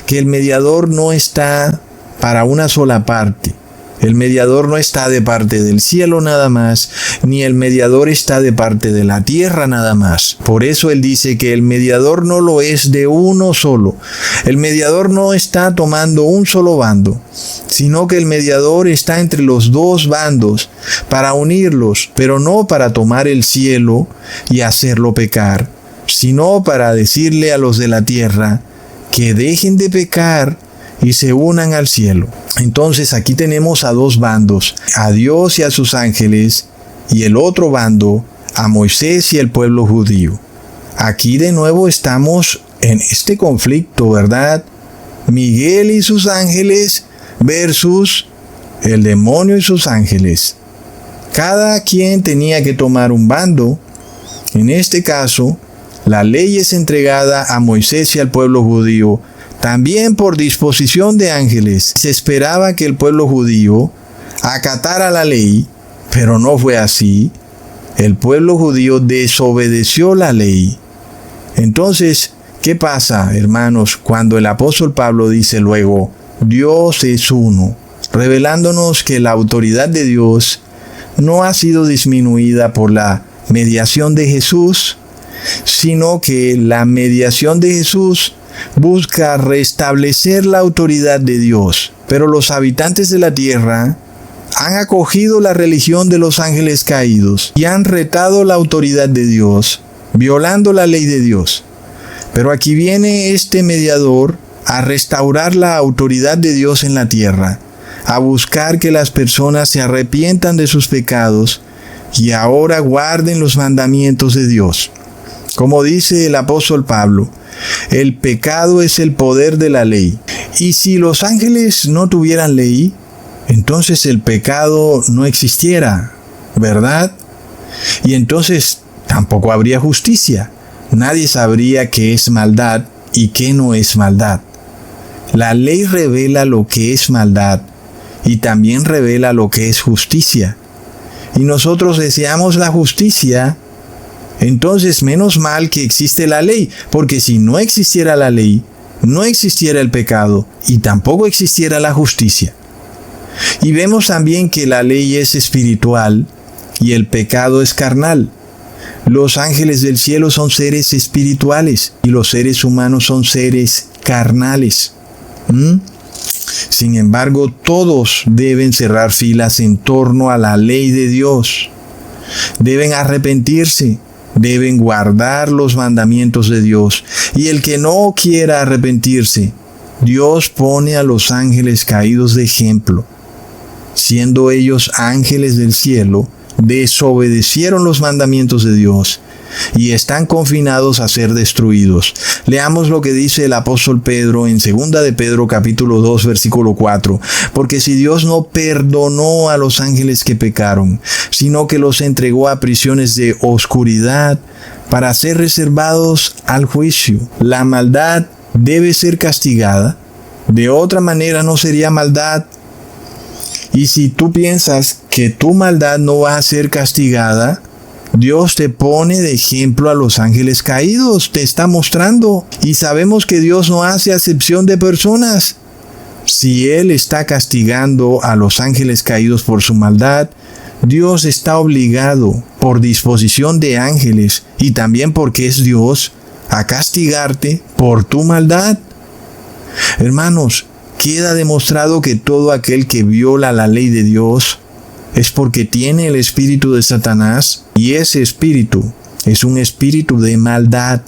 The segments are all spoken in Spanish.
que el mediador no está para una sola parte. El mediador no está de parte del cielo nada más, ni el mediador está de parte de la tierra nada más. Por eso él dice que el mediador no lo es de uno solo. El mediador no está tomando un solo bando, sino que el mediador está entre los dos bandos para unirlos, pero no para tomar el cielo y hacerlo pecar, sino para decirle a los de la tierra que dejen de pecar y se unan al cielo. Entonces aquí tenemos a dos bandos, a Dios y a sus ángeles, y el otro bando, a Moisés y el pueblo judío. Aquí de nuevo estamos en este conflicto, ¿verdad? Miguel y sus ángeles versus el demonio y sus ángeles. Cada quien tenía que tomar un bando. En este caso, la ley es entregada a Moisés y al pueblo judío, también por disposición de ángeles. Se esperaba que el pueblo judío acatara la ley, pero no fue así. El pueblo judío desobedeció la ley. Entonces, ¿qué pasa, hermanos, cuando el apóstol Pablo dice luego, Dios es uno, revelándonos que la autoridad de Dios no ha sido disminuida por la mediación de Jesús, sino que la mediación de Jesús busca restablecer la autoridad de Dios? Pero los habitantes de la tierra han acogido la religión de los ángeles caídos y han retado la autoridad de Dios, violando la ley de Dios. Pero aquí viene este mediador a restaurar la autoridad de Dios en la tierra, a buscar que las personas se arrepientan de sus pecados y ahora guarden los mandamientos de Dios. Como dice el apóstol Pablo, el pecado es el poder de la ley. Y si los ángeles no tuvieran ley, entonces el pecado no existiera, ¿verdad? Y entonces tampoco habría justicia. Nadie sabría qué es maldad y qué no es maldad. La ley revela lo que es maldad y también revela lo que es justicia. Y nosotros deseamos la justicia. Entonces, menos mal que existe la ley, porque si no existiera la ley, no existiera el pecado y tampoco existiera la justicia. Y vemos también que la ley es espiritual y el pecado es carnal. Los ángeles del cielo son seres espirituales y los seres humanos son seres carnales. Sin embargo, todos deben cerrar filas en torno a la ley de Dios. Deben arrepentirse. Deben guardar los mandamientos de Dios. Y el que no quiera arrepentirse, Dios pone a los ángeles caídos de ejemplo. Siendo ellos ángeles del cielo, desobedecieron los mandamientos de Dios y están confinados a ser destruidos. Leamos lo que dice el apóstol Pedro en 2 de Pedro capítulo 2 versículo 4. Porque si Dios no perdonó a los ángeles que pecaron, sino que los entregó a prisiones de oscuridad para ser reservados al juicio. La maldad debe ser castigada. De otra manera no sería maldad. Y si tú piensas que tu maldad no va a ser castigada, Dios te pone de ejemplo a los ángeles caídos, te está mostrando. Y sabemos que Dios no hace acepción de personas. Si Él está castigando a los ángeles caídos por su maldad, Dios está obligado, por disposición de ángeles, y también porque es Dios, a castigarte por tu maldad. Hermanos, queda demostrado que todo aquel que viola la ley de Dios es porque tiene el espíritu de Satanás, y ese espíritu es un espíritu de maldad,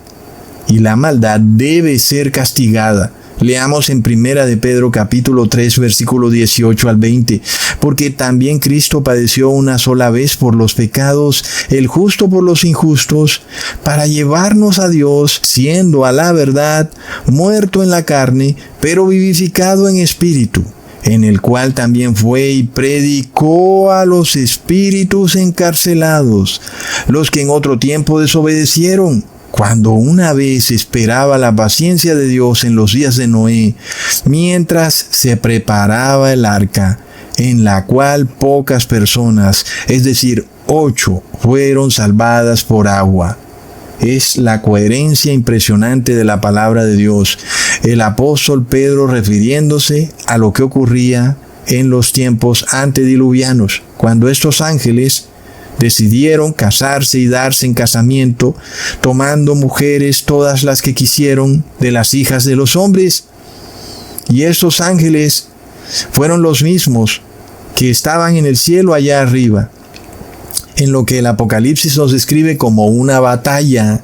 y la maldad debe ser castigada. Leamos en 1 de Pedro capítulo 3 versículo 18 al 20. Porque también Cristo padeció una sola vez por los pecados, el justo por los injustos, para llevarnos a Dios, siendo a la verdad muerto en la carne, pero vivificado en espíritu, en el cual también fue y predicó a los espíritus encarcelados, los que en otro tiempo desobedecieron, cuando una vez esperaba la paciencia de Dios en los días de Noé, mientras se preparaba el arca, en la cual pocas personas, es decir, 8, fueron salvadas por agua. es la coherencia impresionante de la palabra de Dios. El apóstol Pedro refiriéndose a lo que ocurría en los tiempos antediluvianos, cuando estos ángeles decidieron casarse y darse en casamiento, tomando mujeres todas las que quisieron de las hijas de los hombres. Y estos ángeles fueron los mismos que estaban en el cielo allá arriba, en lo que el Apocalipsis nos describe como una batalla,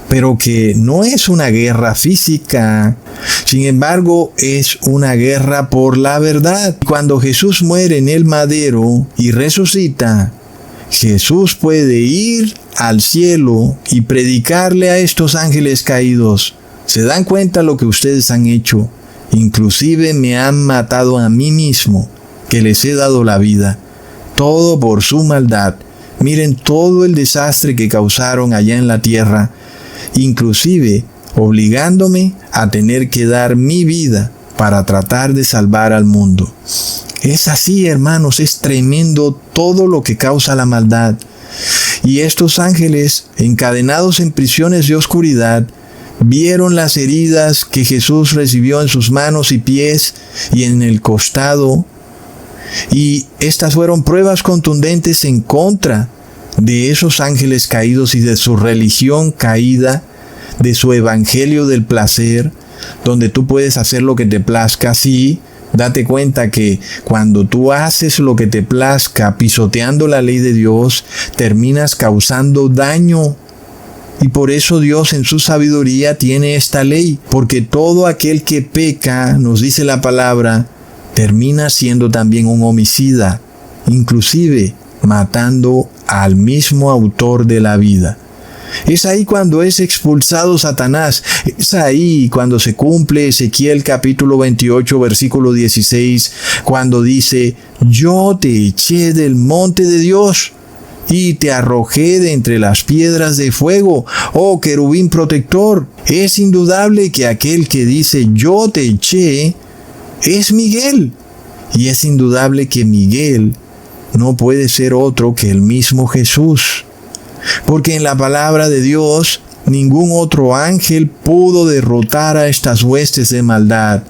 pero que no es una guerra física. Sin embargo, es una guerra por la verdad. Cuando Jesús muere en el madero y resucita, Jesús puede ir al cielo y predicarle a estos ángeles caídos: ¿se dan cuenta lo que ustedes han hecho? Inclusive me han matado a mí mismo, que les he dado la vida. Todo por su maldad. Miren todo el desastre que causaron allá en la tierra, inclusive obligándome a tener que dar mi vida para tratar de salvar al mundo. Es así, hermanos, es tremendo todo lo que causa la maldad. Y estos ángeles, encadenados en prisiones de oscuridad, vieron las heridas que Jesús recibió en sus manos y pies y en el costado. Y estas fueron pruebas contundentes en contra de esos ángeles caídos y de su religión caída, de su evangelio del placer, donde tú puedes hacer lo que te plazca. Sí, date cuenta que cuando tú haces lo que te plazca, pisoteando la ley de Dios, terminas causando daño. Y por eso Dios en su sabiduría tiene esta ley, porque todo aquel que peca, nos dice la palabra, termina siendo también un homicida, inclusive matando al mismo autor de la vida. Es ahí cuando es expulsado Satanás. Es ahí cuando se cumple Ezequiel capítulo 28 versículo 16, cuando dice: yo te eché del monte de Dios y te arrojé de entre las piedras de fuego, oh querubín protector. Es indudable que aquel que dice yo te eché es Miguel. Y es indudable que Miguel no puede ser otro que el mismo Jesús. Porque en la palabra de Dios, ningún otro ángel pudo derrotar a estas huestes de maldad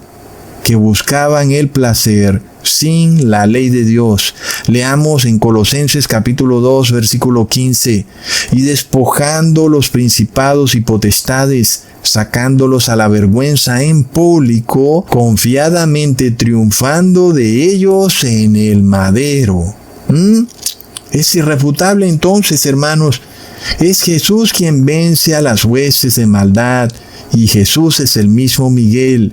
que buscaban el placer sin la ley de Dios. Leamos en Colosenses capítulo 2, versículo 15. Y despojando los principados y potestades, sacándolos a la vergüenza en público, confiadamente triunfando de ellos en el madero. Es irrefutable entonces, hermanos. Es Jesús quien vence a las huestes de maldad, y Jesús es el mismo Miguel.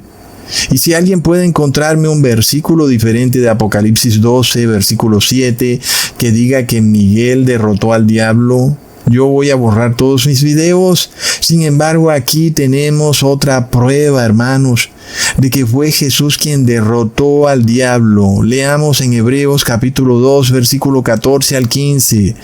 Y si alguien puede encontrarme un versículo diferente de Apocalipsis 12, versículo 7, que diga que Miguel derrotó al diablo, yo voy a borrar todos mis videos. Sin embargo, aquí tenemos otra prueba, hermanos, de que fue Jesús quien derrotó al diablo. Leamos en Hebreos capítulo 2, versículo 14 al 15.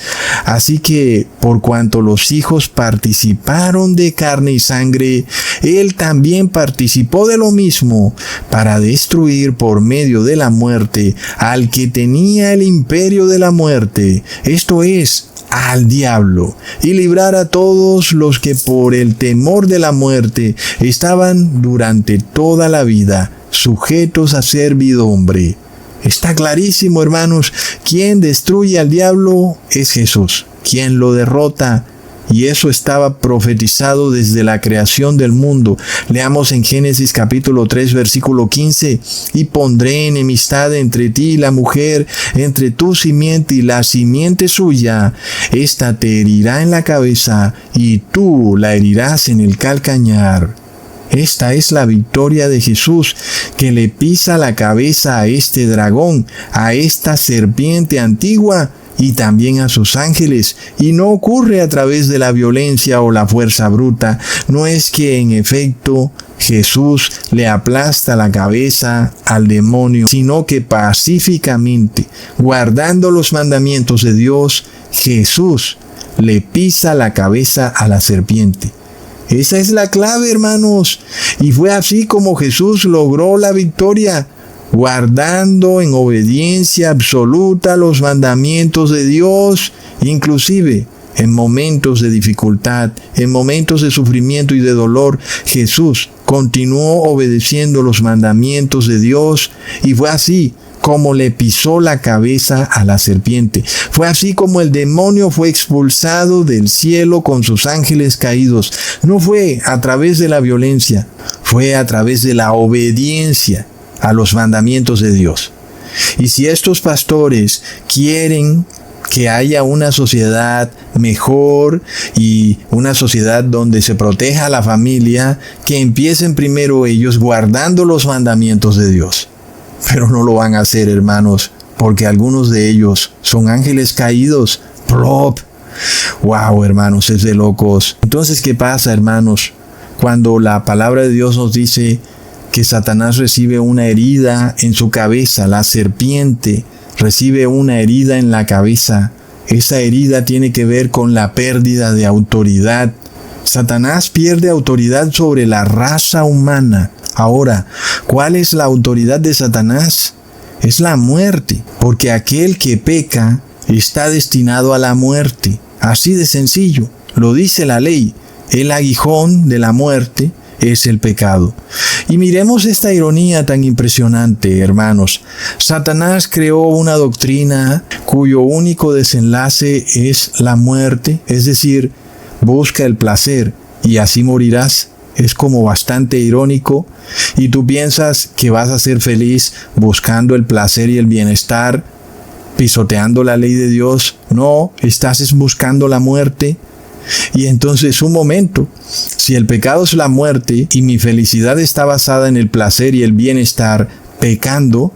Así que, por cuanto los hijos participaron de carne y sangre, Él también participó de lo mismo, para destruir por medio de la muerte al que tenía el imperio de la muerte, esto es, al diablo, y librar a todos los que por el temor de la muerte estaban durante toda la vida sujetos a servidumbre. Está clarísimo, hermanos, quien destruye al diablo es Jesús, quien lo derrota. Y eso estaba profetizado desde la creación del mundo. Leamos en Génesis capítulo 3, versículo 15. Y pondré enemistad entre ti y la mujer, entre tu simiente y la simiente suya. Esta te herirá en la cabeza, y tú la herirás en el calcañar. Esta es la victoria de Jesús, que le pisa la cabeza a este dragón, a esta serpiente antigua, y también a sus ángeles, y no ocurre a través de la violencia o la fuerza bruta. No es que en efecto Jesús le aplasta la cabeza al demonio, sino que pacíficamente, guardando los mandamientos de Dios, Jesús le pisa la cabeza a la serpiente. Esa es la clave, hermanos, y fue así como Jesús logró la victoria, guardando en obediencia absoluta los mandamientos de Dios, inclusive en momentos de dificultad, en momentos de sufrimiento y de dolor, Jesús continuó obedeciendo los mandamientos de Dios y fue así como le pisó la cabeza a la serpiente. Fue así como el demonio fue expulsado del cielo con sus ángeles caídos. No fue a través de la violencia, fue a través de la obediencia a los mandamientos de Dios. Y si estos pastores quieren que haya una sociedad mejor y una sociedad donde se proteja a la familia, que empiecen primero ellos guardando los mandamientos de Dios. Pero no lo van a hacer, hermanos, porque algunos de ellos son ángeles caídos. ¡Plop! ¡Wow, hermanos! Es de locos. Entonces, ¿qué pasa, hermanos? Cuando la palabra de Dios nos dice que Satanás recibe una herida en su cabeza, la serpiente recibe una herida en la cabeza. Esa herida tiene que ver con la pérdida de autoridad. Satanás pierde autoridad sobre la raza humana. Ahora, ¿cuál es la autoridad de Satanás? Es la muerte, porque aquel que peca está destinado a la muerte. Así de sencillo, lo dice la ley. El aguijón de la muerte es el pecado. Y miremos esta ironía tan impresionante, hermanos. Satanás creó una doctrina cuyo único desenlace es la muerte, es decir, busca el placer y así morirás. Es como bastante irónico, y tú piensas que vas a ser feliz buscando el placer y el bienestar, pisoteando la ley de Dios. No, estás buscando la muerte. Y entonces, un momento, si el pecado es la muerte y mi felicidad está basada en el placer y el bienestar, pecando,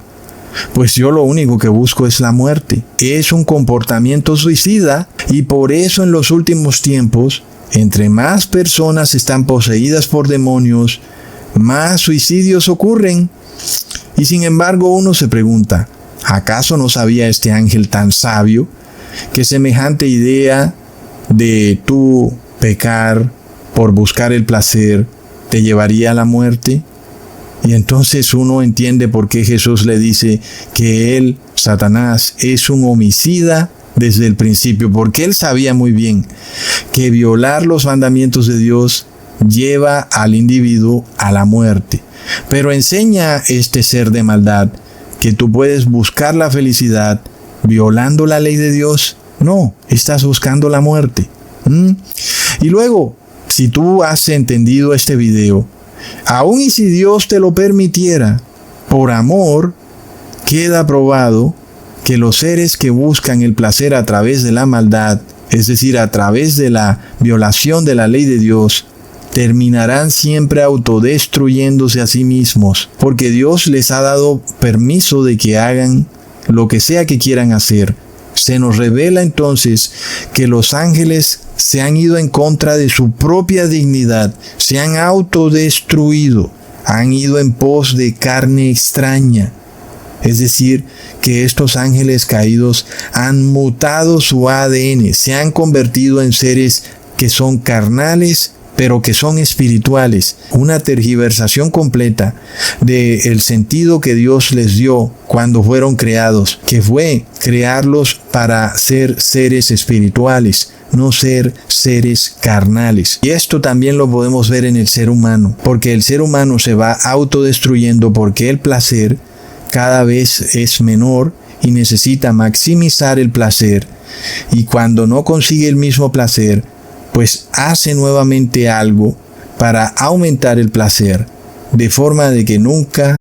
pues yo lo único que busco es la muerte. Es un comportamiento suicida, y por eso en los últimos tiempos, entre más personas están poseídas por demonios, más suicidios ocurren. Y sin embargo uno se pregunta, ¿acaso no sabía este ángel tan sabio que semejante idea de tú pecar por buscar el placer te llevaría a la muerte? Y entonces uno entiende por qué Jesús le dice que él, Satanás, es un homicida desde el principio, porque él sabía muy bien que violar los mandamientos de Dios lleva al individuo a la muerte. Pero enseña este ser de maldad que tú puedes buscar la felicidad violando la ley de Dios. No, estás buscando la muerte. Y luego, si tú has entendido este video, aun y si Dios te lo permitiera, por amor, queda probado que los seres que buscan el placer a través de la maldad, es decir, a través de la violación de la ley de Dios, terminarán siempre autodestruyéndose a sí mismos, porque Dios les ha dado permiso de que hagan lo que sea que quieran hacer. Se nos revela entonces que los ángeles se han ido en contra de su propia dignidad, se han autodestruido, han ido en pos de carne extraña. Es decir, que estos ángeles caídos han mutado su ADN, se han convertido en seres que son carnales, pero que son espirituales. Una tergiversación completa del sentido que Dios les dio cuando fueron creados, que fue crearlos para ser seres espirituales, no ser seres carnales. Y esto también lo podemos ver en el ser humano, porque el ser humano se va autodestruyendo porque el placer cada vez es menor y necesita maximizar el placer, y cuando no consigue el mismo placer, pues hace nuevamente algo para aumentar el placer, de forma de que nunca